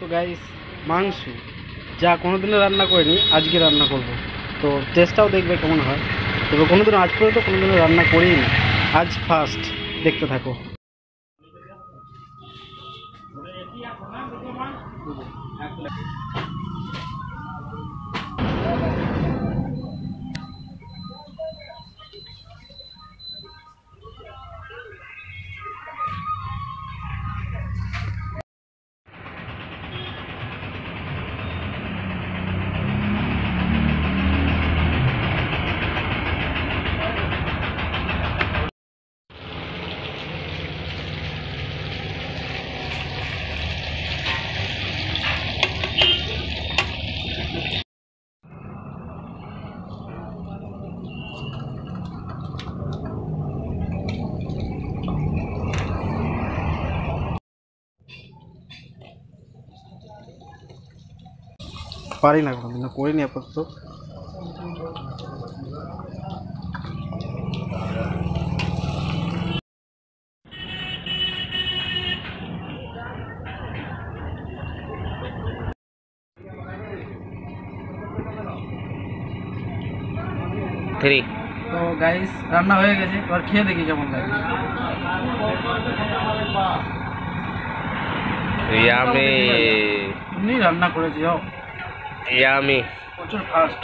তো গাইস মাংস যা কোনোদিনও রান্না করিনি আজকে রান্না করব, তো টেস্টটাও দেখবে কেমন হয়। তবে কোনোদিনও আজ পর্যন্ত কোনোদিনও রান্না করিনি, আজ ফার্স্ট। দেখতে থাকো। পারি না, কোনোদিনও করিনি আপাতত। তো গাইস রান্না হয়ে গেছে, এবার খেয়ে দেখি কেমন লাগে। এমনি রান্না করেছি, প্রচুর ফাস্ট।